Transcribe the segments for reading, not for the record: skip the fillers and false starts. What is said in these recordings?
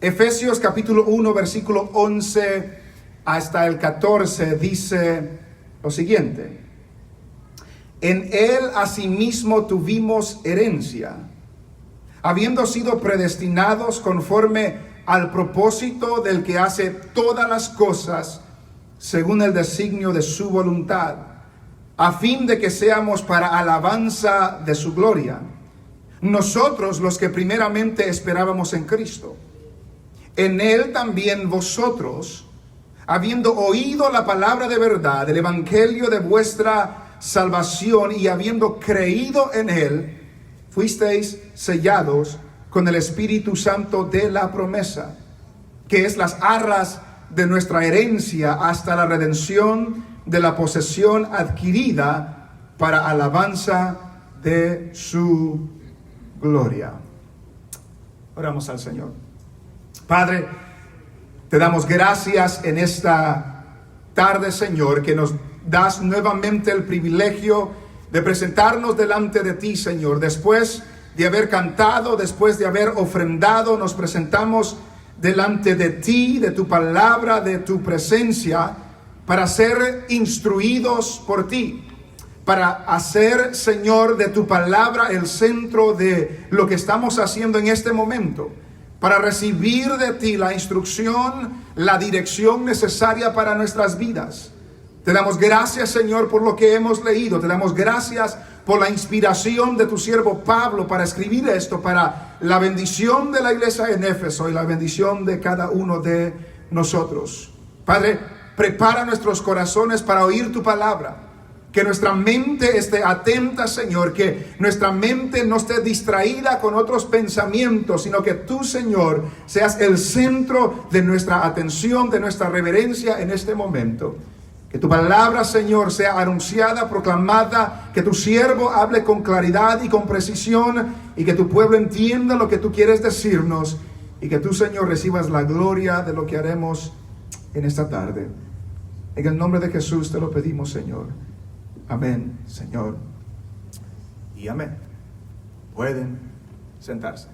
Efesios capítulo 1, versículo 11 hasta el 14 dice lo siguiente: en él asimismo tuvimos herencia, habiendo sido predestinados conforme al propósito del que hace todas las cosas según el designio de su voluntad, a fin de que seamos para alabanza de su gloria, nosotros los que primeramente esperábamos en Cristo. En él también vosotros, habiendo oído la palabra de verdad, el evangelio de vuestra salvación, y habiendo creído en él, fuisteis sellados con el Espíritu Santo de la promesa, que es las arras de nuestra herencia hasta la redención de la posesión adquirida para alabanza de su gloria. Oramos al Señor. Padre, te damos gracias en esta tarde, Señor, que nos das nuevamente el privilegio de presentarnos delante de ti, Señor. Después de haber cantado, después de haber ofrendado, nos presentamos delante de ti, de tu palabra, de tu presencia, para ser instruidos por ti, para hacer, Señor, de tu palabra el centro de lo que estamos haciendo en este momento, para recibir de ti la instrucción, la dirección necesaria para nuestras vidas. Te damos gracias, Señor, por lo que hemos leído. Te damos gracias por la inspiración de tu siervo Pablo para escribir esto, para la bendición de la iglesia en Éfeso y la bendición de cada uno de nosotros. Padre, prepara nuestros corazones para oír tu palabra. Que nuestra mente esté atenta, Señor, que nuestra mente no esté distraída con otros pensamientos, sino que tú, Señor, seas el centro de nuestra atención, de nuestra reverencia en este momento. Que tu palabra, Señor, sea anunciada, proclamada, que tu siervo hable con claridad y con precisión, y que tu pueblo entienda lo que tú quieres decirnos, y que tú, Señor, recibas la gloria de lo que haremos en esta tarde. En el nombre de Jesús te lo pedimos, Señor. Amén, Señor, y amén. Pueden sentarse.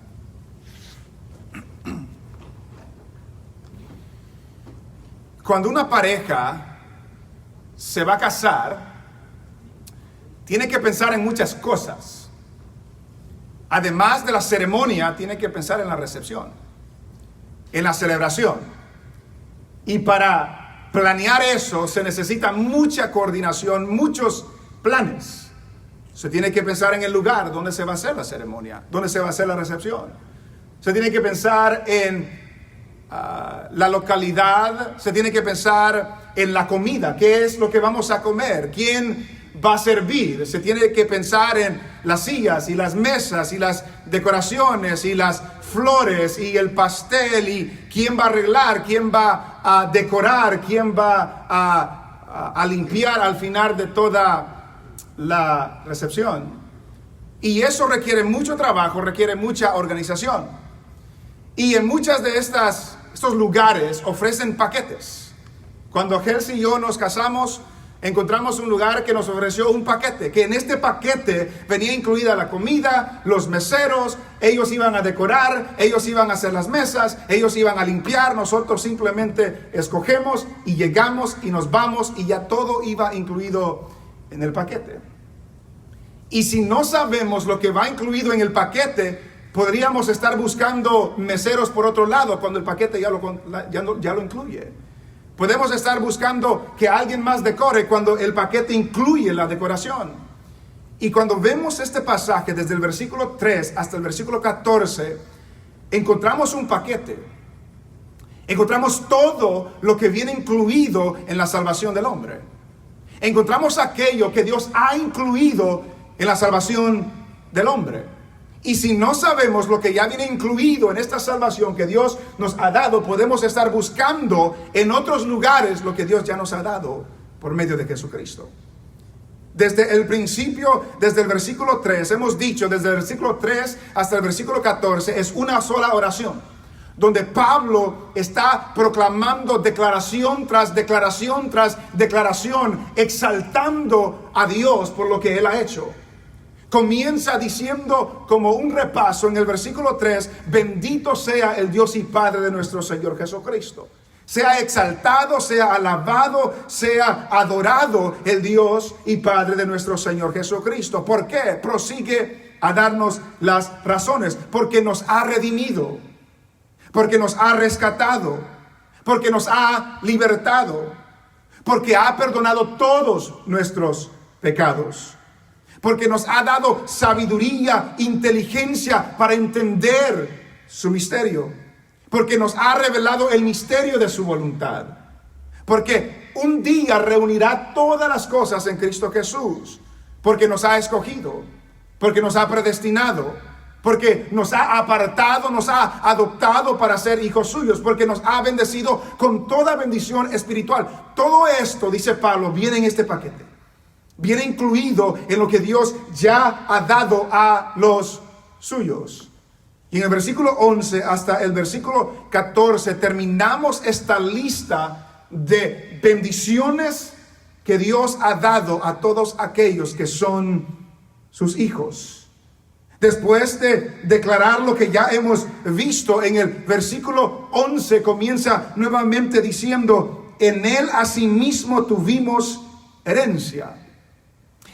Cuando una pareja se va a casar, tiene que pensar en muchas cosas. Además de la ceremonia, tiene que pensar en la recepción, en la celebración. Y para planear eso se necesita mucha coordinación, muchos planes. Se tiene que pensar en el lugar donde se va a hacer la ceremonia, donde se va a hacer la recepción. Se tiene que pensar en la localidad, se tiene que pensar en la comida, qué es lo que vamos a comer, quién va a servir. Se tiene que pensar en las sillas y las mesas y las decoraciones y las flores y el pastel y quién va a arreglar, quién va a decorar, quién va a limpiar al final de toda la recepción. Y eso requiere mucho trabajo, requiere mucha organización. Y en muchas de estos lugares ofrecen paquetes. Cuando Helsi y yo nos casamos, encontramos un lugar que nos ofreció un paquete, que en este paquete venía incluida la comida, los meseros, ellos iban a decorar, ellos iban a hacer las mesas, ellos iban a limpiar, nosotros simplemente escogemos y llegamos y nos vamos y ya todo iba incluido en el paquete. Y si no sabemos lo que va incluido en el paquete, podríamos estar buscando meseros por otro lado cuando el paquete ya lo incluye. Podemos estar buscando que alguien más decore cuando el paquete incluye la decoración. Y cuando vemos este pasaje desde el versículo 3 hasta el versículo 14, encontramos un paquete. Encontramos todo lo que viene incluido en la salvación del hombre. Encontramos aquello que Dios ha incluido en la salvación del hombre. Y si no sabemos lo que ya viene incluido en esta salvación que Dios nos ha dado, podemos estar buscando en otros lugares lo que Dios ya nos ha dado por medio de Jesucristo. Desde el principio, desde el versículo 3, hemos dicho, desde el versículo 3 hasta el versículo 14, es una sola oración, donde Pablo está proclamando declaración tras declaración tras declaración, exaltando a Dios por lo que Él ha hecho. Comienza diciendo como un repaso en el versículo 3, bendito sea el Dios y Padre de nuestro Señor Jesucristo. Sea exaltado, sea alabado, sea adorado el Dios y Padre de nuestro Señor Jesucristo. ¿Por qué? Prosigue a darnos las razones. Porque nos ha redimido, porque nos ha rescatado, porque nos ha libertado, porque ha perdonado todos nuestros pecados, porque nos ha dado sabiduría, inteligencia para entender su misterio, porque nos ha revelado el misterio de su voluntad, porque un día reunirá todas las cosas en Cristo Jesús, porque nos ha escogido, porque nos ha predestinado, porque nos ha apartado, nos ha adoptado para ser hijos suyos, porque nos ha bendecido con toda bendición espiritual. Todo esto, dice Pablo, viene en este paquete. Viene incluido en lo que Dios ya ha dado a los suyos. Y en el versículo 11 hasta el versículo 14 terminamos esta lista de bendiciones que Dios ha dado a todos aquellos que son sus hijos. Después de declarar lo que ya hemos visto en el versículo 11, comienza nuevamente diciendo, en él asimismo tuvimos herencia.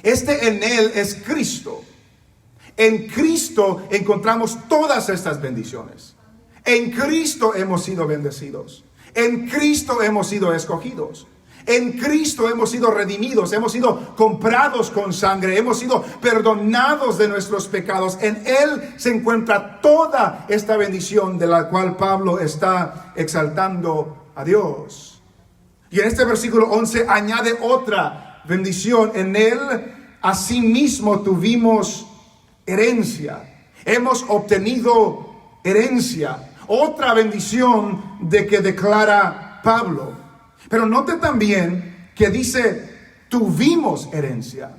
Este en él es Cristo. En Cristo encontramos todas estas bendiciones. En Cristo hemos sido bendecidos. En Cristo hemos sido escogidos. En Cristo hemos sido redimidos, hemos sido comprados con sangre, hemos sido perdonados de nuestros pecados. En Él se encuentra toda esta bendición de la cual Pablo está exaltando a Dios. Y en este versículo 11 añade otra bendición. En Él asimismo tuvimos herencia. Hemos obtenido herencia. Otra bendición de que declara Pablo. Pero note también que dice tuvimos herencia.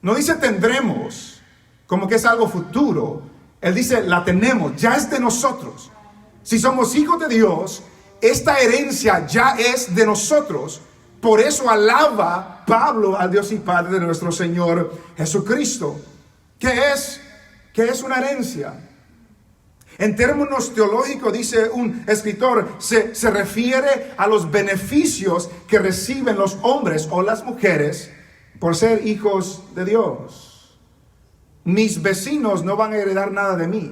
No dice tendremos, como que es algo futuro. Él dice la tenemos, ya es de nosotros. Si somos hijos de Dios, esta herencia ya es de nosotros. Por eso alaba Pablo al Dios y Padre de nuestro Señor Jesucristo. ¿Qué es? ¿Qué es una herencia? En términos teológicos, dice un escritor, se refiere a los beneficios que reciben los hombres o las mujeres por ser hijos de Dios. Mis vecinos no van a heredar nada de mí.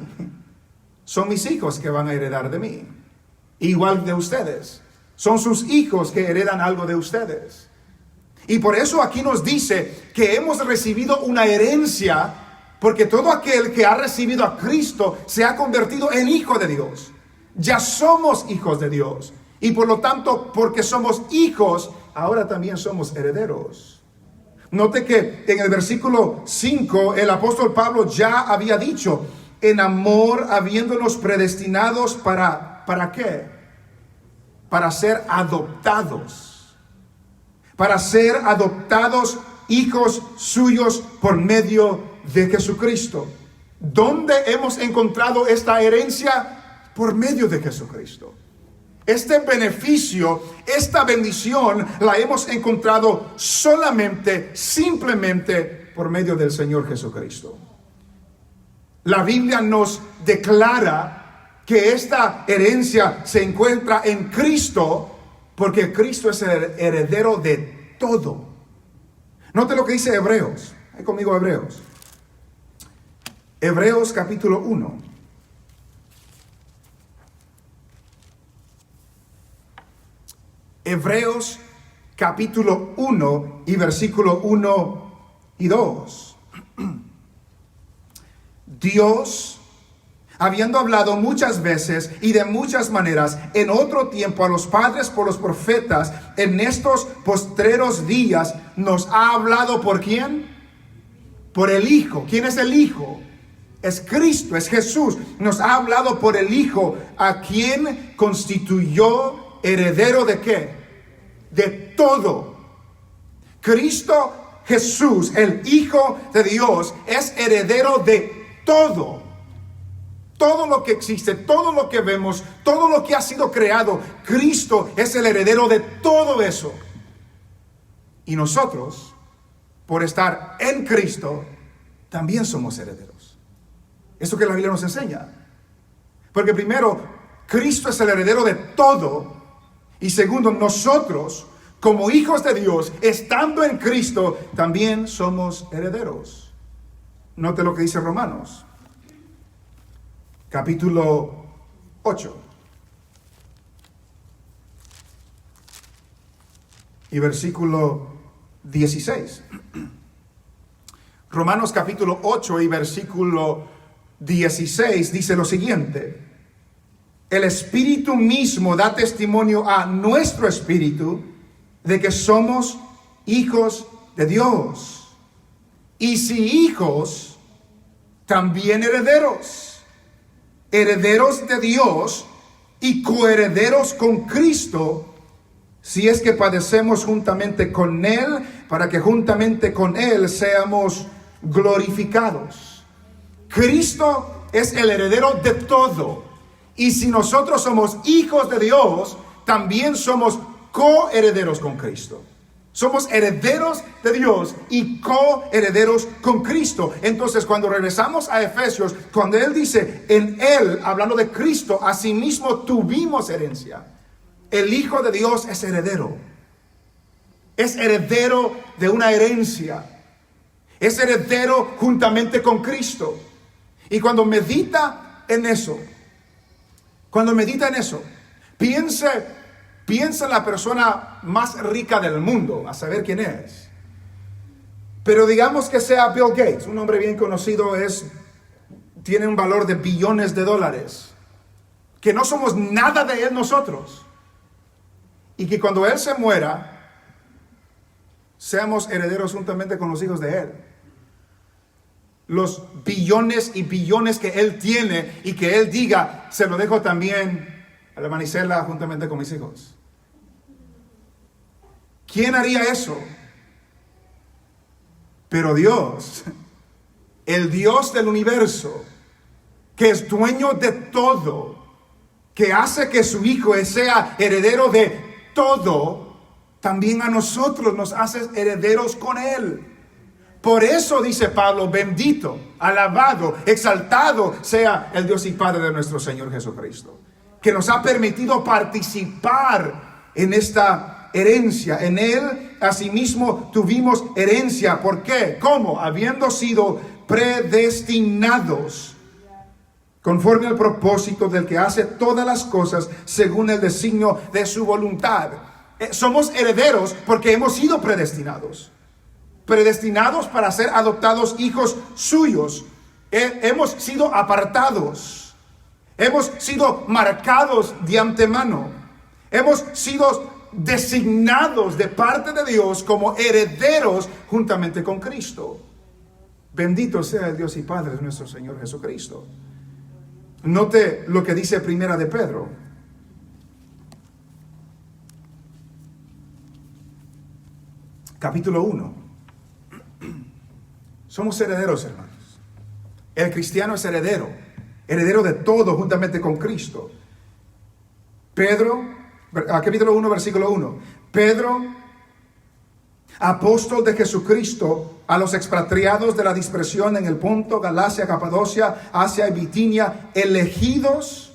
Son mis hijos que van a heredar de mí. Igual de ustedes. Son sus hijos que heredan algo de ustedes. Y por eso aquí nos dice que hemos recibido una herencia. Porque todo aquel que ha recibido a Cristo se ha convertido en hijo de Dios. Ya somos hijos de Dios. Y por lo tanto, porque somos hijos, ahora también somos herederos. Note que en el versículo 5, el apóstol Pablo ya había dicho, en amor habiéndonos predestinados ¿para qué? Para ser adoptados. Para ser adoptados hijos suyos por medio de Jesucristo. ¿Dónde hemos encontrado esta herencia? Por medio de Jesucristo. Este beneficio, esta bendición, la hemos encontrado simplemente por medio del Señor Jesucristo. La Biblia nos declara que esta herencia se encuentra en Cristo, porque Cristo es el heredero de todo. Note lo que dice Hebreos. Hay conmigo Hebreos. Hebreos capítulo 1. Hebreos capítulo 1 y versículo 1 y 2. Dios, habiendo hablado muchas veces y de muchas maneras en otro tiempo a los padres por los profetas, en estos postreros días nos ha hablado ¿por quién? Por el Hijo. ¿Quién es el Hijo? Es Cristo, es Jesús. Nos ha hablado por el Hijo, a quien constituyó heredero ¿de qué? De todo. Cristo Jesús, el Hijo de Dios, es heredero de todo. Todo lo que existe, todo lo que vemos, todo lo que ha sido creado, Cristo es el heredero de todo eso. Y nosotros, por estar en Cristo, también somos herederos. Eso que la Biblia nos enseña. Porque primero, Cristo es el heredero de todo. Y segundo, nosotros, como hijos de Dios, estando en Cristo, también somos herederos. Note lo que dice Romanos, capítulo 8. Y versículo 16. Romanos capítulo 8 y versículo 16 dice lo siguiente: el Espíritu mismo da testimonio a nuestro espíritu de que somos hijos de Dios. Y si hijos, también herederos, herederos de Dios y coherederos con Cristo, si es que padecemos juntamente con Él, para que juntamente con Él seamos glorificados. Cristo es el heredero de todo. Y si nosotros somos hijos de Dios, también somos coherederos con Cristo. Somos herederos de Dios y coherederos con Cristo. Entonces, cuando regresamos a Efesios, cuando Él dice, en Él, hablando de Cristo, asimismo tuvimos herencia. El Hijo de Dios es heredero. Es heredero de una herencia. Es heredero juntamente con Cristo. Y cuando medita en eso, piensa en la persona más rica del mundo, a saber quién es. Pero digamos que sea Bill Gates, un hombre bien conocido, tiene un valor de billones de dólares, que no somos nada de él nosotros. Y que cuando él se muera, seamos herederos juntamente con los hijos de él. Los billones y billones que él tiene y que él diga, se lo dejo también a la Manicela juntamente con mis hijos. ¿Quién haría eso? Pero Dios, el Dios del universo, que es dueño de todo, que hace que su Hijo sea heredero de todo, también a nosotros nos hace herederos con Él. Por eso dice Pablo, bendito, alabado, exaltado sea el Dios y Padre de nuestro Señor Jesucristo, que nos ha permitido participar en esta herencia. En Él, asimismo, tuvimos herencia. ¿Por qué? ¿Cómo? Habiendo sido predestinados conforme al propósito del que hace todas las cosas según el designio de su voluntad. Somos herederos porque hemos sido predestinados. Predestinados para ser adoptados hijos suyos. Hemos sido apartados. Hemos sido marcados de antemano. Hemos sido designados de parte de Dios como herederos juntamente con Cristo. Bendito sea el Dios y Padre de nuestro Señor Jesucristo. Note lo que dice Primera de Pedro. Capítulo 1. Somos herederos, hermanos. El cristiano es heredero de todo juntamente con Cristo. Pedro, capítulo 1, versículo 1. Pedro, apóstol de Jesucristo, a los expatriados de la dispersión en el Ponto, Galacia, Capadocia, Asia y Bitinia, elegidos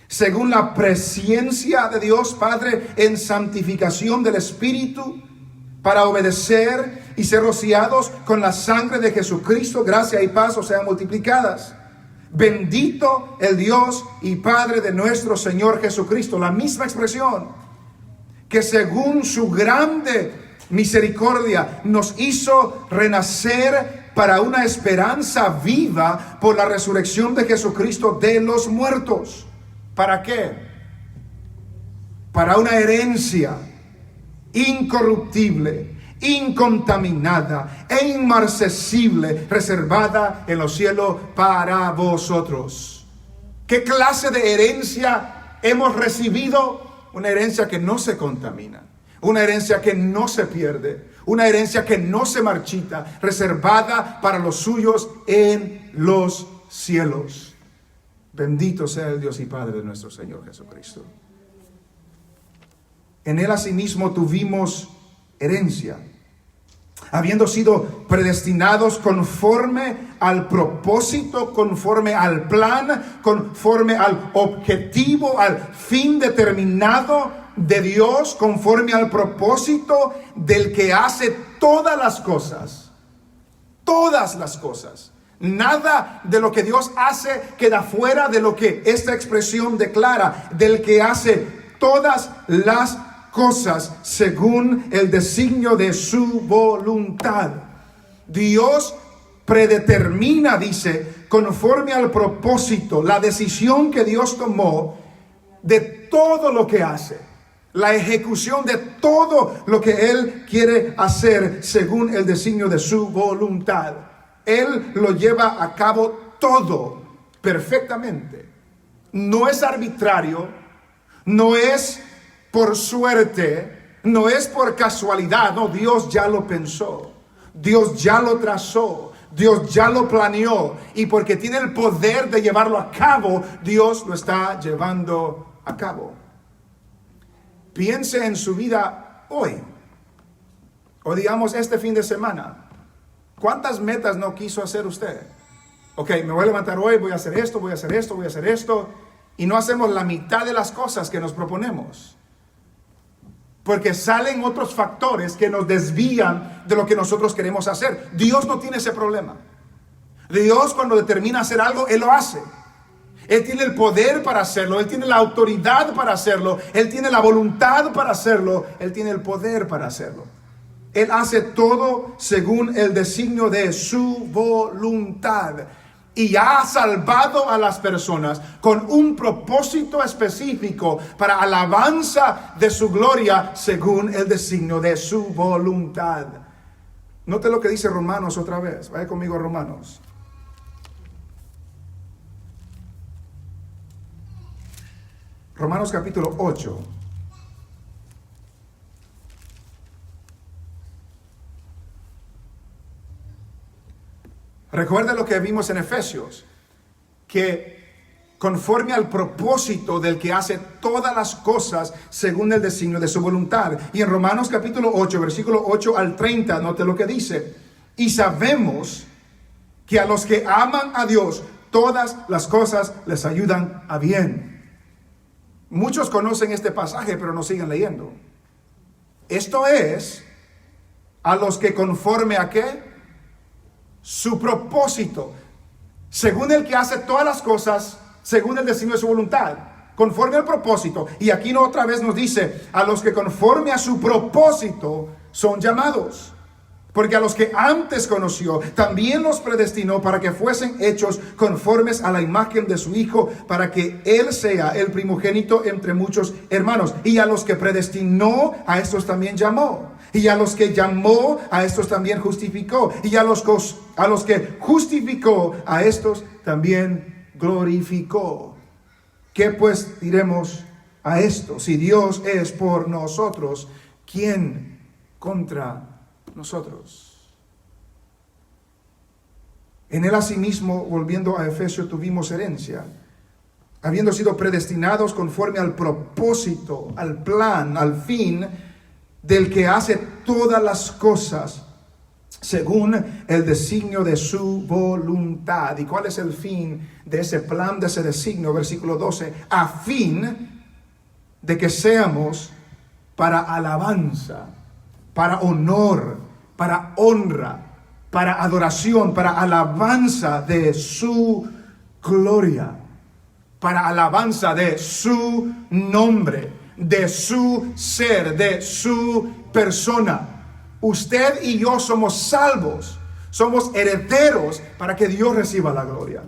según la presciencia de Dios Padre en santificación del Espíritu, para obedecer y ser rociados con la sangre de Jesucristo, gracia y paz os sean multiplicadas. Bendito el Dios y Padre de nuestro Señor Jesucristo. La misma expresión, que según su grande misericordia nos hizo renacer para una esperanza viva por la resurrección de Jesucristo de los muertos. ¿Para qué? Para una herencia incorruptible, incontaminada e inmarcesible, reservada en los cielos para vosotros. ¿Qué clase de herencia hemos recibido? Una herencia que no se contamina, una herencia que no se pierde, una herencia que no se marchita, reservada para los suyos en los cielos. Bendito sea el Dios y Padre de nuestro Señor Jesucristo. En Él asimismo tuvimos herencia, habiendo sido predestinados conforme al propósito, conforme al plan, conforme al objetivo, al fin determinado de Dios, conforme al propósito del que hace todas las cosas. Todas las cosas. Nada de lo que Dios hace queda fuera de lo que esta expresión declara, del que hace todas las cosas según el designio de su voluntad. Dios predetermina, dice, conforme al propósito, la decisión que Dios tomó de todo lo que hace, la ejecución de todo lo que Él quiere hacer según el designio de su voluntad. Él lo lleva a cabo todo perfectamente. No es arbitrario, no es por suerte, no es por casualidad. No, Dios ya lo pensó, Dios ya lo trazó, Dios ya lo planeó, y porque tiene el poder de llevarlo a cabo, Dios lo está llevando a cabo. Piense en su vida hoy, o digamos este fin de semana. ¿Cuántas metas no quiso hacer usted? Ok, me voy a levantar hoy, voy a hacer esto, voy a hacer esto, voy a hacer esto, y no hacemos la mitad de las cosas que nos proponemos, porque salen otros factores que nos desvían de lo que nosotros queremos hacer. Dios no tiene ese problema. Dios, cuando determina hacer algo, Él lo hace. Él tiene el poder para hacerlo, Él tiene la autoridad para hacerlo, Él tiene la voluntad para hacerlo, Él tiene el poder para hacerlo. Él hace todo según el designio de su voluntad. Y ha salvado a las personas con un propósito específico para alabanza de su gloria según el designio de su voluntad. Note lo que dice Romanos otra vez. Vaya conmigo a Romanos. Romanos capítulo 8. Recuerda lo que vimos en Efesios, que conforme al propósito del que hace todas las cosas según el designio de su voluntad. Y en Romanos capítulo 8, versículo 8 al 30, note lo que dice. Y sabemos que a los que aman a Dios, todas las cosas les ayudan a bien. Muchos conocen este pasaje, pero no siguen leyendo. Esto es, a los que conforme a ¿qué? Su propósito, según el que hace todas las cosas, según el designio de su voluntad, conforme al propósito. Y aquí otra vez nos dice, a los que conforme a su propósito son llamados. Porque a los que antes conoció, también los predestinó para que fuesen hechos conformes a la imagen de su Hijo, para que Él sea el primogénito entre muchos hermanos. Y a los que predestinó, a estos también llamó. Y a los que llamó, a estos también justificó. Y a los que justificó, a estos también glorificó. ¿Qué pues diremos a esto? Si Dios es por nosotros, ¿quién contra nosotros? En Él asimismo, volviendo a Efesios, tuvimos herencia, habiendo sido predestinados conforme al propósito, al plan, al fin del que hace todas las cosas según el designio de su voluntad. ¿Y cuál es el fin de ese plan, de ese designio? Versículo 12, a fin de que seamos para alabanza, para honor, para honra, para adoración, para alabanza de su gloria, para alabanza de su nombre, de su ser, de su persona. Usted y yo somos salvos, somos herederos para que Dios reciba la gloria.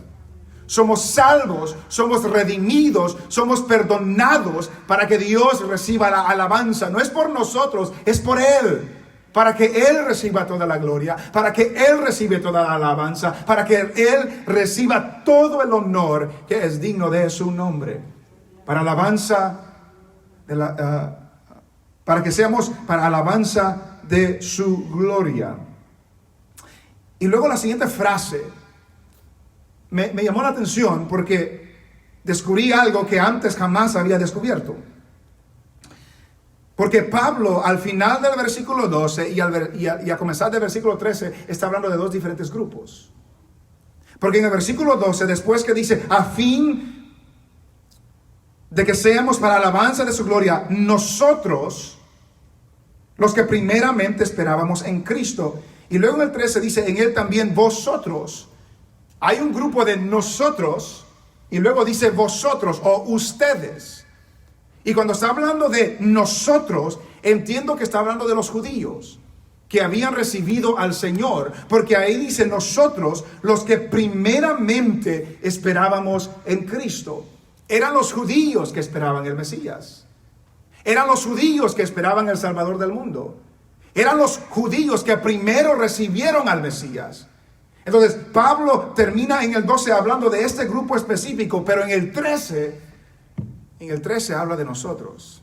Somos salvos, somos redimidos, somos perdonados para que Dios reciba la alabanza. No es por nosotros, es por Él. Para que Él reciba toda la gloria, para que Él reciba toda la alabanza, para que Él reciba todo el honor que es digno de su nombre. Para alabanza para que seamos para alabanza de su gloria. Y luego la siguiente frase me llamó la atención porque descubrí algo que antes jamás había descubierto. Porque Pablo al final del versículo 12 y a comenzar del versículo 13 está hablando de dos diferentes grupos. Porque en el versículo 12, después que dice, a fin de que seamos para alabanza de su gloria, nosotros, los que primeramente esperábamos en Cristo. Y luego en el 13 dice, en él también vosotros. Hay un grupo de nosotros y luego dice vosotros o ustedes. Y cuando está hablando de nosotros, entiendo que está hablando de los judíos que habían recibido al Señor, porque ahí dice nosotros, los que primeramente esperábamos en Cristo. Eran los judíos que esperaban el Mesías. Eran los judíos que esperaban el Salvador del mundo. Eran los judíos que primero recibieron al Mesías. Entonces, Pablo termina en el 12 hablando de este grupo específico, pero en el 13 habla de nosotros.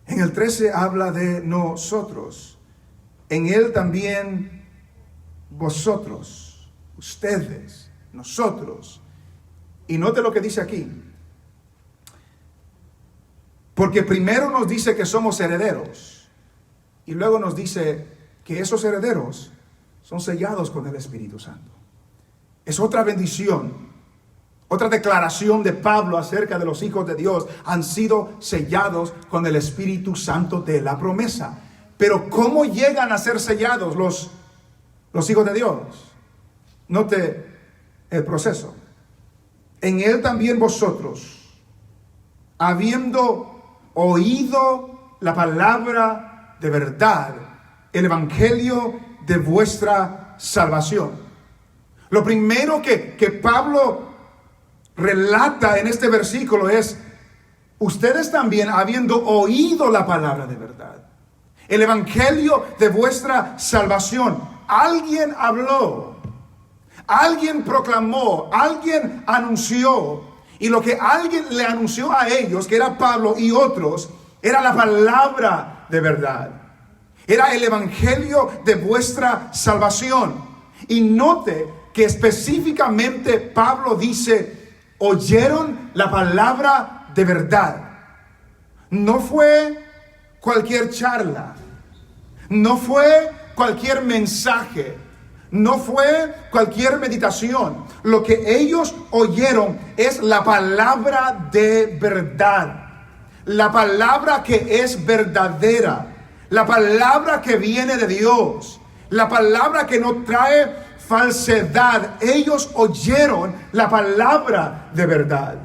En el 13 habla de nosotros. En él también vosotros, ustedes, nosotros. Y note lo que dice aquí. Porque primero nos dice que somos herederos. Y luego nos dice que esos herederos son sellados con el Espíritu Santo. Es otra bendición, otra declaración de Pablo acerca de los hijos de Dios. Han sido sellados con el Espíritu Santo de la promesa. Pero ¿cómo llegan a ser sellados los hijos de Dios? Note el proceso. En él también vosotros, habiendo oído la palabra de verdad, el evangelio de vuestra salvación. Lo primero que Pablo relata en este versículo es, ustedes también habiendo oído la palabra de verdad, el evangelio de vuestra salvación. Alguien habló, alguien proclamó, alguien anunció. Y lo que alguien le anunció a ellos, que era Pablo y otros, era la palabra de verdad. Era el evangelio de vuestra salvación. Y note que específicamente Pablo dice, oyeron la palabra de verdad. No fue cualquier charla, no fue cualquier mensaje, no fue cualquier meditación. Lo que ellos oyeron es la palabra de verdad, la palabra que es verdadera, la palabra que viene de Dios, la palabra que no trae falsedad. Ellos oyeron la palabra de verdad.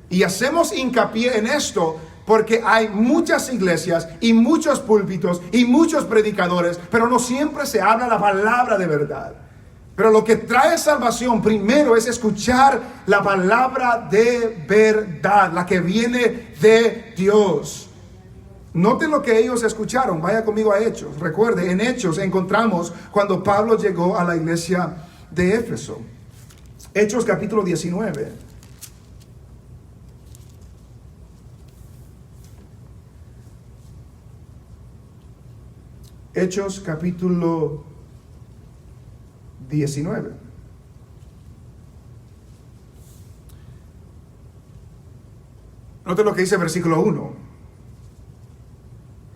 Y hacemos hincapié en esto porque hay muchas iglesias y muchos púlpitos y muchos predicadores, pero no siempre se habla la palabra de verdad. Pero lo que trae salvación primero es escuchar la palabra de verdad, la que viene de Dios. Noten lo que ellos escucharon. Vaya conmigo a Hechos. Recuerde, en Hechos encontramos cuando Pablo llegó a la iglesia de Éfeso. Hechos capítulo 19. Hechos capítulo 19. Note lo que dice el versículo 1.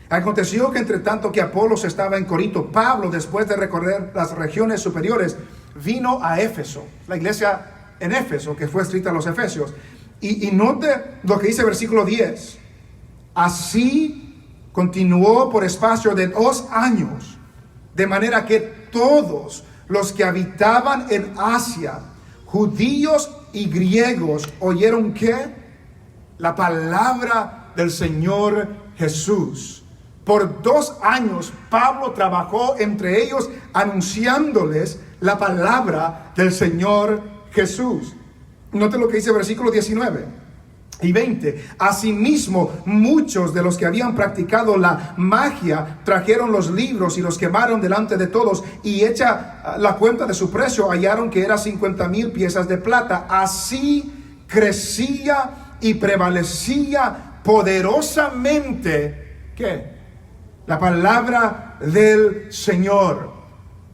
Aconteció que entre tanto que Apolos estaba en Corinto, Pablo, después de recorrer las regiones superiores, vino a Éfeso, la iglesia en Éfeso, que fue escrita a los Efesios. Y note lo que dice el versículo 10. Así continuó por espacio de 2 años, de manera que todos los que habitaban en Asia, judíos y griegos, oyeron que la palabra del Señor Jesús. Por 2 años Pablo trabajó entre ellos anunciándoles la palabra del Señor Jesús. Note lo que dice el versículo 19 y 20. Asimismo, muchos de los que habían practicado la magia trajeron los libros y los quemaron delante de todos, y hecha la cuenta de su precio, hallaron que era 50,000 piezas de plata. Así crecía y prevalecía poderosamente, ¿qué? La palabra del Señor.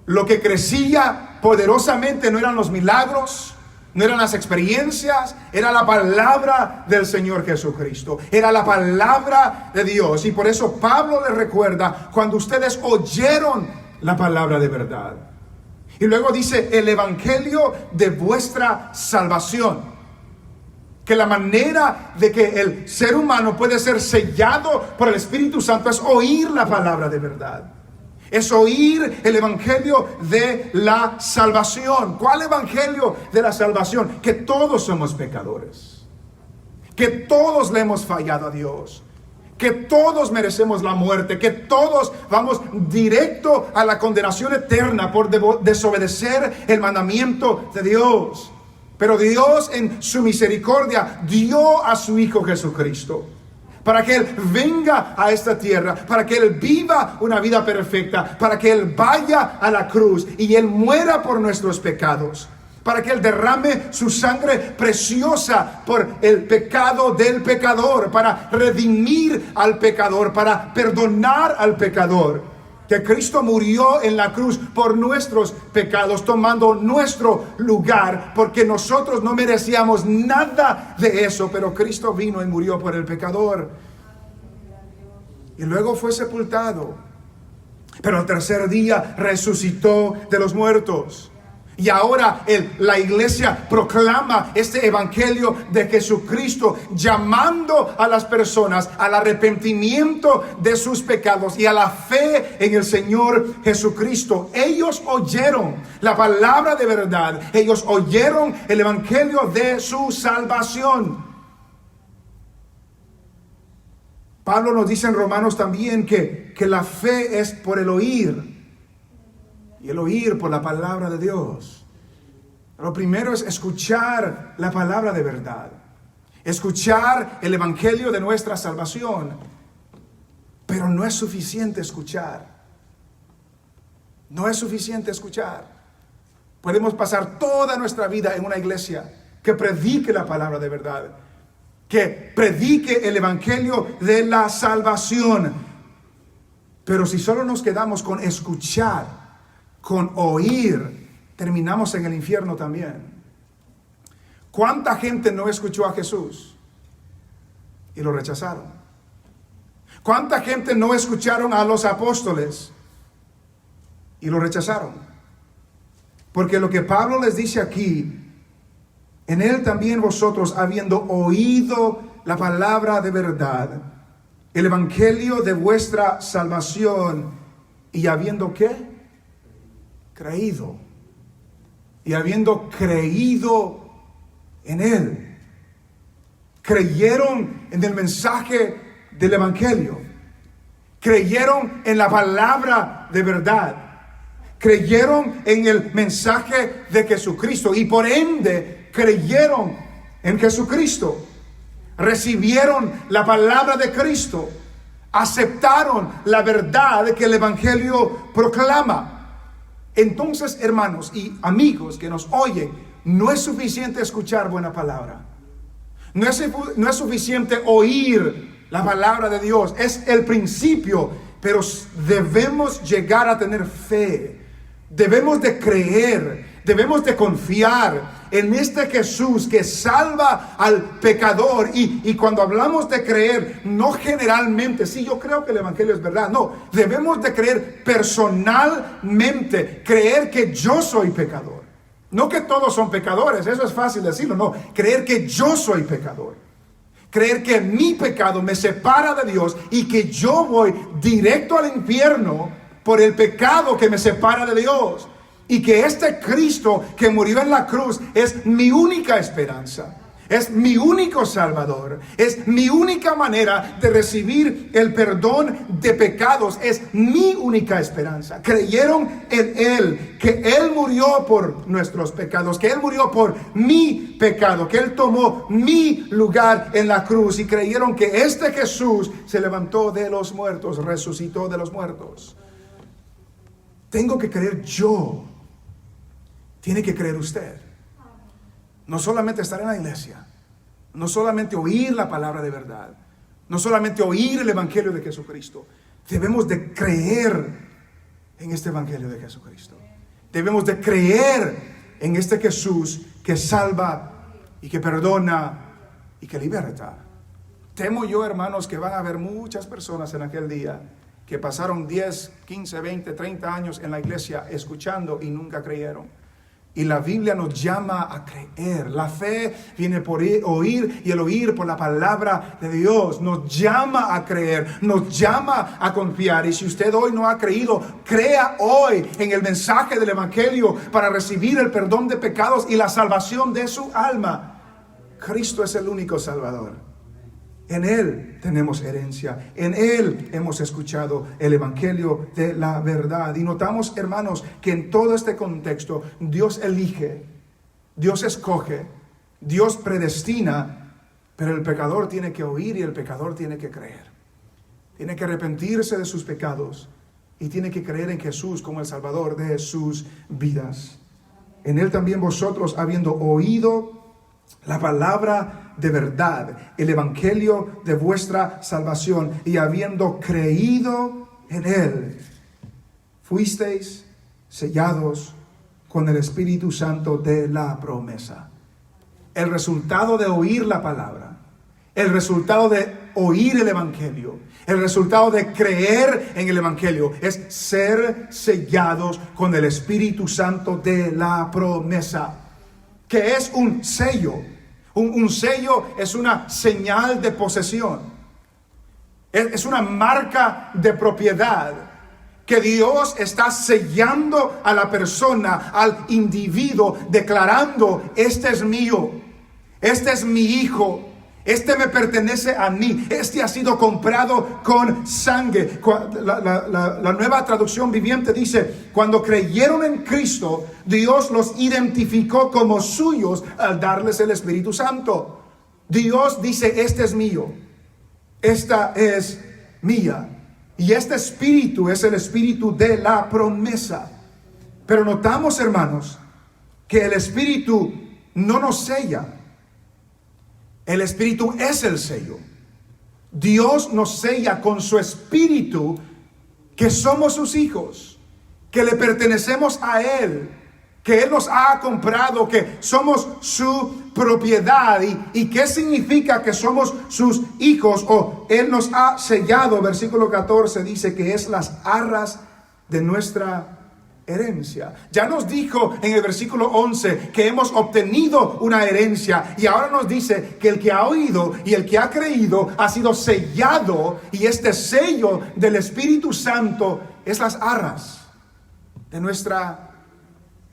Lo que crecía poderosamente no eran los milagros, No eran las experiencias, era la palabra del Señor Jesucristo. Era la palabra de Dios. Y por eso Pablo les recuerda cuando ustedes oyeron la palabra de verdad. Y luego dice el evangelio de vuestra salvación. Que la manera de que el ser humano puede ser sellado por el Espíritu Santo es oír la palabra de verdad. Es oír el evangelio de la salvación. ¿Cuál evangelio de la salvación? Que todos somos pecadores. Que todos le hemos fallado a Dios. Que todos merecemos la muerte. Que todos vamos directo a la condenación eterna por desobedecer el mandamiento de Dios. Pero Dios en su misericordia dio a su Hijo Jesucristo. Para que Él venga a esta tierra, para que Él viva una vida perfecta, para que Él vaya a la cruz y Él muera por nuestros pecados, para que Él derrame su sangre preciosa por el pecado del pecador, para redimir al pecador, para perdonar al pecador. Que Cristo murió en la cruz por nuestros pecados, tomando nuestro lugar, porque nosotros no merecíamos nada de eso, pero Cristo vino y murió por el pecador. Y luego fue sepultado, pero al tercer día resucitó de los muertos. Y ahora la iglesia proclama este evangelio de Jesucristo, llamando a las personas al arrepentimiento de sus pecados y a la fe en el Señor Jesucristo. Ellos oyeron la palabra de verdad. Ellos oyeron el evangelio de su salvación. Pablo nos dice en Romanos también que la fe es por el oír. Y el oír por la palabra de Dios. Lo primero es escuchar la palabra de verdad. Escuchar el evangelio de nuestra salvación. Pero no es suficiente escuchar. No es suficiente escuchar. Podemos pasar toda nuestra vida en una iglesia que predique la palabra de verdad. Que predique el evangelio de la salvación. Pero si solo nos quedamos con escuchar, con oír, terminamos en el infierno también. ¿Cuánta gente no escuchó a Jesús y lo rechazaron? ¿Cuánta gente no escucharon a los apóstoles y lo rechazaron? Porque lo que Pablo les dice aquí, en él también vosotros, habiendo oído la palabra de verdad, el evangelio de vuestra salvación, y habiendo ¿qué? Creído. Y habiendo creído en Él, creyeron en el mensaje del evangelio, creyeron en la palabra de verdad, creyeron en el mensaje de Jesucristo y por ende creyeron en Jesucristo, recibieron la palabra de Cristo, aceptaron la verdad que el evangelio proclama. Entonces, hermanos y amigos que nos oyen, no es suficiente escuchar buena palabra. No es suficiente oír la palabra de Dios. Es el principio, pero debemos llegar a tener fe. Debemos de creer, debemos de confiar en este Jesús que salva al pecador. Y cuando hablamos de creer, no generalmente, sí, yo creo que el evangelio es verdad. No, debemos de creer personalmente, creer que yo soy pecador. No que todos son pecadores, eso es fácil decirlo, no, creer que yo soy pecador. Creer que mi pecado me separa de Dios y que yo voy directo al infierno por el pecado que me separa de Dios. Y que este Cristo que murió en la cruz es mi única esperanza. Es mi único Salvador. Es mi única manera de recibir el perdón de pecados. Es mi única esperanza. Creyeron en Él, que Él murió por nuestros pecados, que Él murió por mi pecado, que Él tomó mi lugar en la cruz. Y creyeron que este Jesús se levantó de los muertos, resucitó de los muertos. Tengo que creer yo. Tiene que creer usted. No solamente estar en la iglesia, no solamente oír la palabra de verdad, no solamente oír el evangelio de Jesucristo. Debemos de creer en este evangelio de Jesucristo. Debemos de creer en este Jesús que salva y que perdona y que liberta. Temo yo, hermanos, que van a haber muchas personas en aquel día que pasaron 10, 15, 20, 30 años en la iglesia escuchando y nunca creyeron. Y la Biblia nos llama a creer. La fe viene por oír y el oír por la palabra de Dios. Nos llama a creer, nos llama a confiar. Y si usted hoy no ha creído, crea hoy en el mensaje del Evangelio para recibir el perdón de pecados y la salvación de su alma. Cristo es el único Salvador. En Él tenemos herencia, en Él hemos escuchado el Evangelio de la verdad. Y notamos, hermanos, que en todo este contexto Dios elige, Dios escoge, Dios predestina, pero el pecador tiene que oír y el pecador tiene que creer. Tiene que arrepentirse de sus pecados y tiene que creer en Jesús como el Salvador de sus vidas. En Él también vosotros, habiendo oído la palabra de verdad, el evangelio de vuestra salvación, y habiendo creído en Él, fuisteis sellados con el Espíritu Santo de la promesa. El resultado de oír la palabra, el resultado de oír el evangelio, el resultado de creer en el evangelio es ser sellados con el Espíritu Santo de la promesa, que es un sello. Un sello es una señal de posesión. Es una marca de propiedad que Dios está sellando a la persona, al individuo, declarando: este es mío, este es mi hijo, este me pertenece a mí, este ha sido comprado con sangre. La Nueva Traducción Viviente dice: cuando creyeron en Cristo, Dios los identificó como suyos al darles el Espíritu Santo. Dios dice: este es mío, esta es mía. Y este Espíritu es el Espíritu de la promesa. Pero notamos, hermanos, que el Espíritu no nos sella. El Espíritu es el sello. Dios nos sella con su Espíritu que somos sus hijos, que le pertenecemos a Él, que Él nos ha comprado, que somos su propiedad. ¿Y qué significa que somos sus hijos? O Él nos ha sellado. Versículo 14 dice que es las arras de nuestra herencia. Ya nos dijo en el versículo 11 que hemos obtenido una herencia, y ahora nos dice que el que ha oído y el que ha creído ha sido sellado, y este sello del Espíritu Santo es las arras de nuestra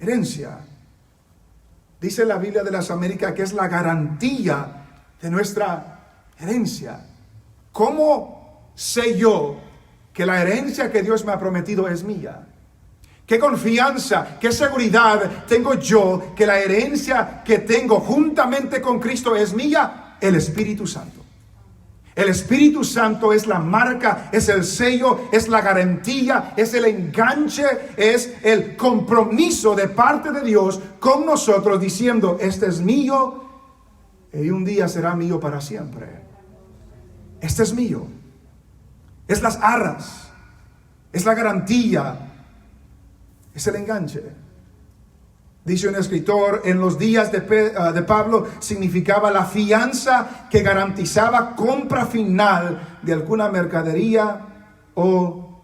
herencia. Dice la Biblia de las Américas que es la garantía de nuestra herencia. ¿Cómo sé yo que la herencia que Dios me ha prometido es mía? ¿Qué confianza, qué seguridad tengo yo que la herencia que tengo juntamente con Cristo es mía? El Espíritu Santo. El Espíritu Santo es la marca, es el sello, es la garantía, es el enganche, es el compromiso de parte de Dios con nosotros, diciendo: este es mío y un día será mío para siempre. Este es mío. Es las arras, es la garantía, es el enganche. Dice un escritor: en los días de Pablo significaba la fianza que garantizaba compra final de alguna mercadería o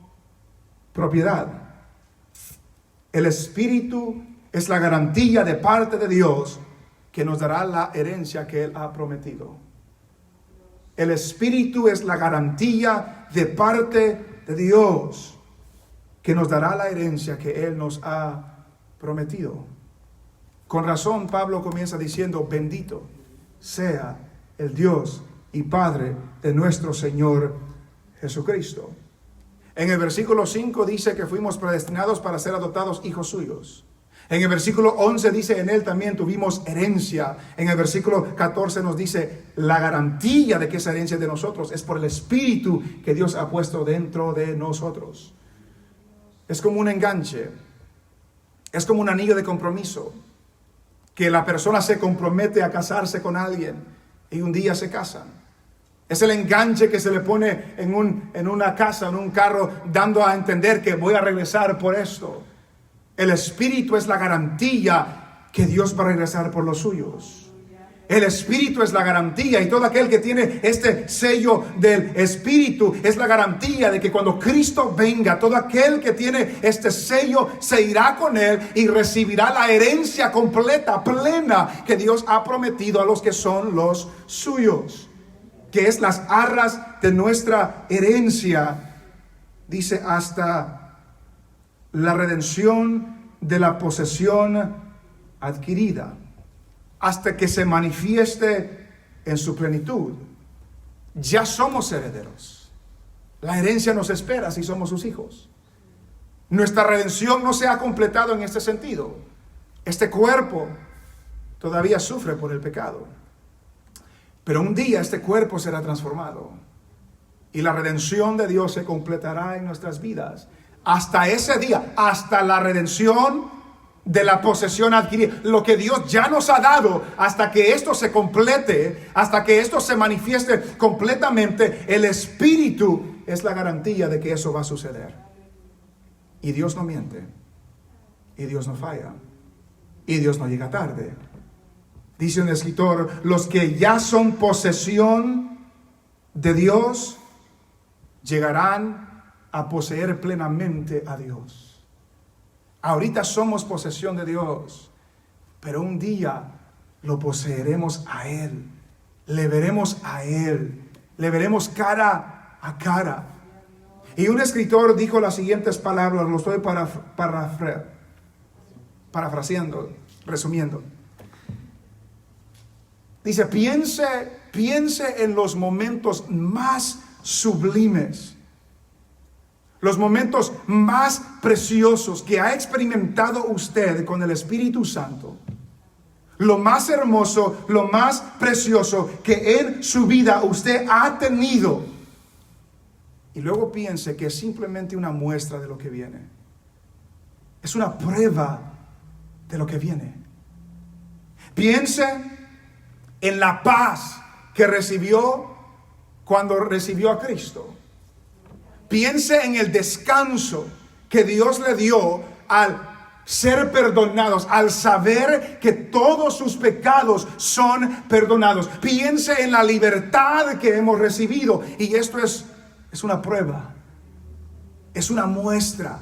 propiedad. El Espíritu es la garantía de parte de Dios que nos dará la herencia que Él ha prometido. El Espíritu es la garantía de parte de Dios que nos dará la herencia que Él nos ha prometido. Con razón Pablo comienza diciendo: bendito sea el Dios y Padre de nuestro Señor Jesucristo. En el versículo 5 dice que fuimos predestinados para ser adoptados hijos suyos. En el versículo 11 dice: en Él también tuvimos herencia. En el versículo 14 nos dice: la garantía de que esa herencia es de nosotros es por el Espíritu que Dios ha puesto dentro de nosotros. Es como un enganche, es como un anillo de compromiso, que la persona se compromete a casarse con alguien y un día se casan. Es el enganche que se le pone en una casa, en un carro, dando a entender que voy a regresar por esto. El Espíritu es la garantía que Dios va a regresar por los suyos. El Espíritu es la garantía, y todo aquel que tiene este sello del Espíritu es la garantía de que cuando Cristo venga, todo aquel que tiene este sello se irá con Él y recibirá la herencia completa, plena, que Dios ha prometido a los que son los suyos, que es las arras de nuestra herencia. Dice, hasta la redención de la posesión adquirida, hasta que se manifieste en su plenitud. Ya somos herederos. La herencia nos espera si somos sus hijos. Nuestra redención no se ha completado en este sentido. Este cuerpo todavía sufre por el pecado, pero un día este cuerpo será transformado y la redención de Dios se completará en nuestras vidas. Hasta ese día, hasta la redención de la posesión adquirida, lo que Dios ya nos ha dado, hasta que esto se complete, hasta que esto se manifieste completamente, el Espíritu es la garantía de que eso va a suceder. Y Dios no miente, y Dios no falla, y Dios no llega tarde. Dice un escritor, los que ya son posesión de Dios llegarán a poseer plenamente a Dios. Ahorita somos posesión de Dios, pero un día lo poseeremos a Él, le veremos a Él, le veremos cara a cara. Y un escritor dijo las siguientes palabras, lo estoy parafraseando, resumiendo. Dice, piense en los momentos más sublimes, los momentos más preciosos que ha experimentado usted con el Espíritu Santo. Lo más hermoso, lo más precioso que en su vida usted ha tenido. Y luego piense que es simplemente una muestra de lo que viene. Es una prueba de lo que viene. Piense en la paz que recibió cuando recibió a Cristo. Piense en el descanso que Dios le dio al ser perdonados, al saber que todos sus pecados son perdonados. Piense en la libertad que hemos recibido. Y esto es una prueba, es una muestra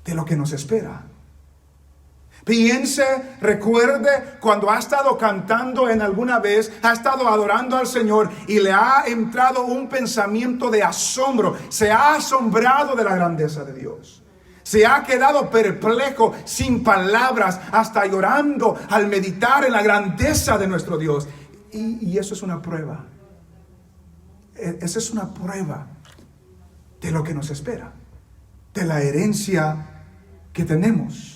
de lo que nos espera. Piense, recuerde cuando ha estado cantando en alguna vez, ha estado adorando al Señor y le ha entrado un pensamiento de asombro. Se ha asombrado de la grandeza de Dios. Se ha quedado perplejo, sin palabras, hasta llorando al meditar en la grandeza de nuestro Dios. Y eso es una prueba. Esa es una prueba de lo que nos espera, de la herencia que tenemos.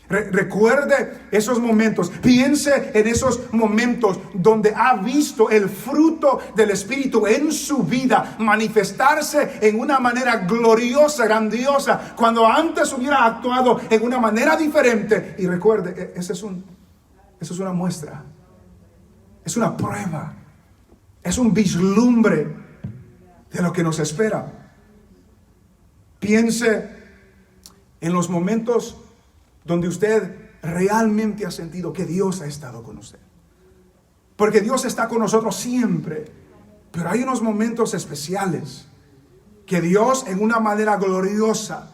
Recuerde esos momentos, piense en esos momentos donde ha visto el fruto del Espíritu en su vida manifestarse en una manera gloriosa, grandiosa, cuando antes hubiera actuado en una manera diferente. Y recuerde, eso es una muestra, es una prueba, es un vislumbre de lo que nos espera. Piense en los momentos donde usted realmente ha sentido que Dios ha estado con usted. Porque Dios está con nosotros siempre. Pero hay unos momentos especiales que Dios en una manera gloriosa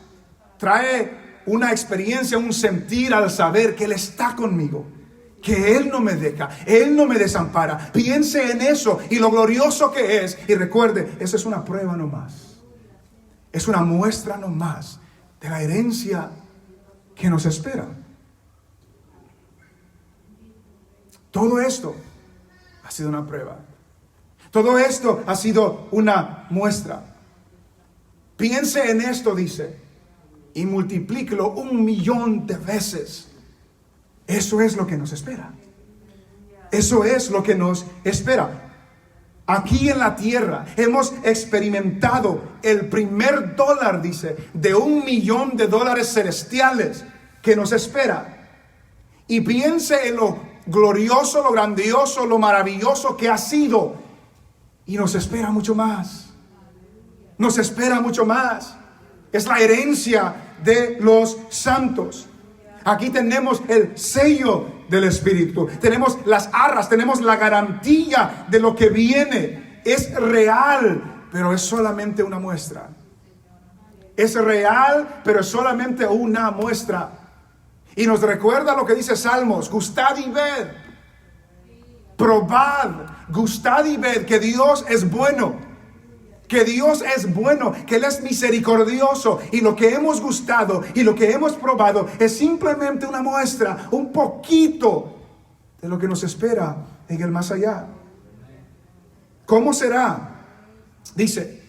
trae una experiencia, un sentir al saber que Él está conmigo, que Él no me deja, Él no me desampara. Piense en eso y lo glorioso que es. Y recuerde, esa es una prueba nomás. Es una muestra nomás de la herencia que nos espera. Todo esto ha sido una prueba. Todo esto ha sido una muestra. Piense en esto, dice, y multiplíquelo 1,000,000 de veces. Eso es lo que nos espera. Eso es lo que nos espera. Aquí en la tierra hemos experimentado el primer dólar, dice, de $1,000,000 celestiales que nos espera. Y piense en lo glorioso, lo grandioso, lo maravilloso que ha sido. Y nos espera mucho más. Nos espera mucho más. Es la herencia de los santos. Aquí tenemos el sello del Espíritu. Tenemos las arras, tenemos la garantía de lo que viene. Es real, pero es solamente una muestra. Es real, pero es solamente una muestra. Y nos recuerda lo que dice Salmos: gustad y ved, probad, gustad y ved que Dios es bueno. Que Dios es bueno, que Él es misericordioso. Y lo que hemos gustado y lo que hemos probado es simplemente una muestra, un poquito de lo que nos espera en el más allá. ¿Cómo será? Dice,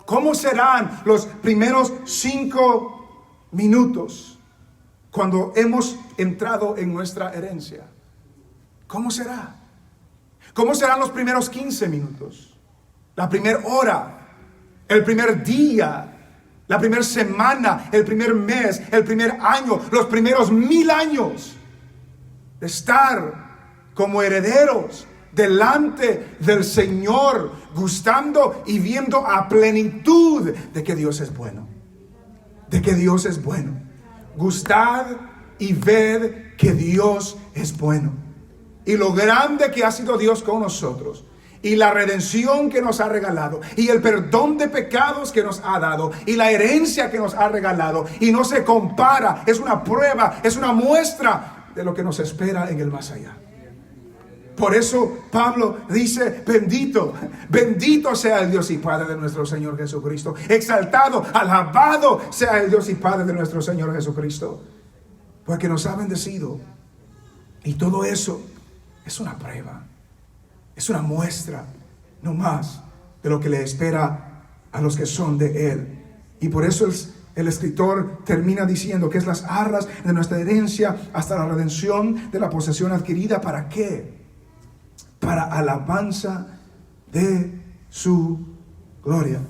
¿cómo serán los primeros 5 minutos cuando hemos entrado en nuestra herencia? ¿Cómo será? ¿Cómo serán los primeros 15 minutos? La primera hora, el primer día, la primera semana, el primer mes, el primer año, los primeros 1000 años de estar como herederos delante del Señor, gustando y viendo a plenitud de que Dios es bueno. De que Dios es bueno. Gustad y ved que Dios es bueno. Y lo grande que ha sido Dios con nosotros. Y la redención que nos ha regalado, y el perdón de pecados que nos ha dado, y la herencia que nos ha regalado, y no se compara, es una prueba, es una muestra de lo que nos espera en el más allá. Por eso Pablo dice: bendito, bendito sea el Dios y Padre de nuestro Señor Jesucristo, exaltado, alabado sea el Dios y Padre de nuestro Señor Jesucristo, porque nos ha bendecido. Y todo eso es una prueba. Es una muestra, no más, de lo que le espera a los que son de Él. Y por eso el escritor termina diciendo que es las arras de nuestra herencia hasta la redención de la posesión adquirida. ¿Para qué? Para alabanza de su gloria.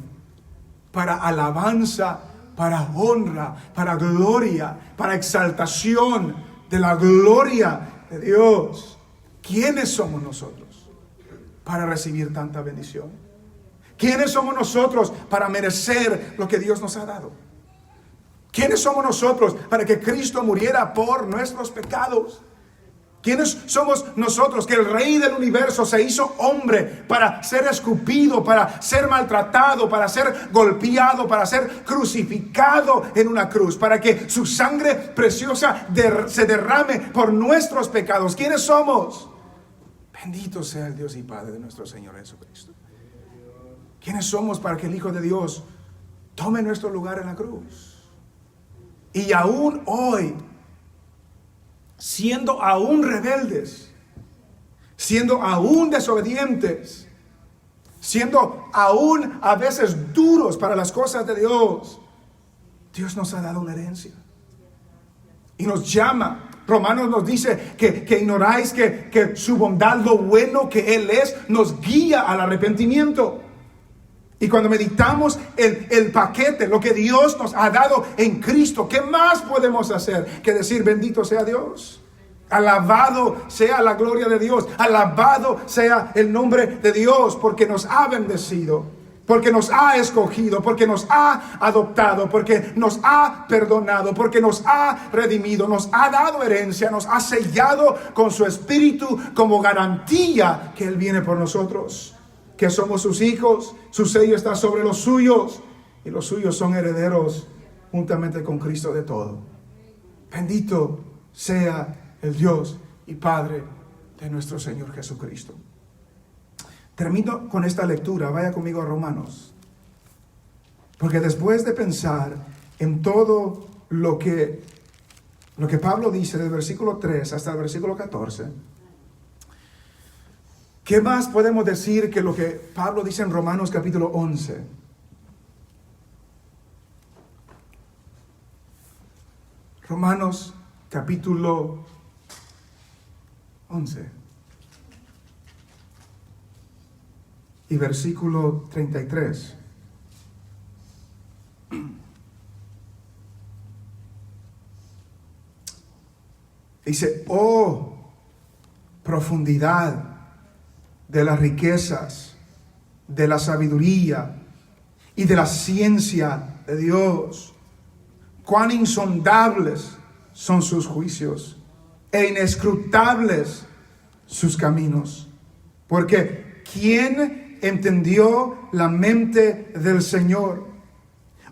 Para alabanza, para honra, para gloria, para exaltación de la gloria de Dios. ¿Quiénes somos nosotros para recibir tanta bendición? ¿Quiénes somos nosotros para merecer lo que Dios nos ha dado? ¿Quiénes somos nosotros para que Cristo muriera por nuestros pecados? ¿Quiénes somos nosotros que el Rey del universo se hizo hombre para ser escupido, para ser maltratado, para ser golpeado, para ser crucificado en una cruz, para que su sangre preciosa se derrame por nuestros pecados? ¿Quiénes somos? Bendito sea el Dios y Padre de nuestro Señor Jesucristo. ¿Quiénes somos para que el Hijo de Dios tome nuestro lugar en la cruz? Y aún hoy, siendo aún rebeldes, siendo aún desobedientes, siendo aún a veces duros para las cosas de Dios, Dios nos ha dado una herencia. Y nos llama. Romanos nos dice que ignoráis que su bondad, lo bueno que Él es, nos guía al arrepentimiento. Y cuando meditamos el paquete, lo que Dios nos ha dado en Cristo, ¿qué más podemos hacer que decir: bendito sea Dios? Alabado sea la gloria de Dios, alabado sea el nombre de Dios, porque nos ha bendecido, porque nos ha escogido, porque nos ha adoptado, porque nos ha perdonado, porque nos ha redimido, nos ha dado herencia, nos ha sellado con su Espíritu como garantía que Él viene por nosotros, que somos sus hijos. Su sello está sobre los suyos y los suyos son herederos juntamente con Cristo de todo. Bendito sea el Dios y Padre de nuestro Señor Jesucristo. Termino con esta lectura. Vaya conmigo a Romanos. Porque después de pensar en todo lo que Pablo dice del versículo 3 hasta el versículo 14, ¿qué más podemos decir que lo que Pablo dice en Romanos capítulo 11? Romanos capítulo 11. Y versículo 33. Dice: oh, profundidad de las riquezas, de la sabiduría y de la ciencia de Dios. Cuán insondables son sus juicios, e inescrutables sus caminos. Porque ¿quién entendió la mente del Señor?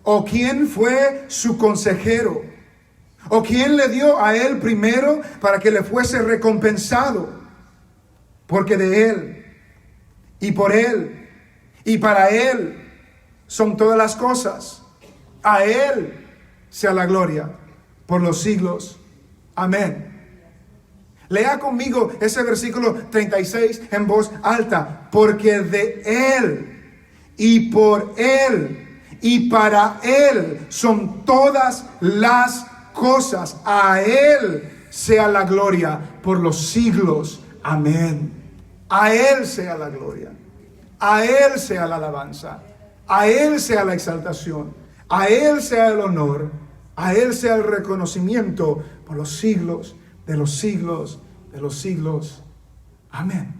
¿O quién fue su consejero? ¿O quién le dio a él primero para que le fuese recompensado? Porque de él, y por él, y para él son todas las cosas. A él sea la gloria por los siglos. Amén. Lea conmigo ese versículo 36 en voz alta. Porque de él, y por él, y para él son todas las cosas. A él sea la gloria por los siglos. Amén. A él sea la gloria. A él sea la alabanza. A él sea la exaltación. A él sea el honor. A él sea el reconocimiento por los siglos de los siglos de los siglos. Amén.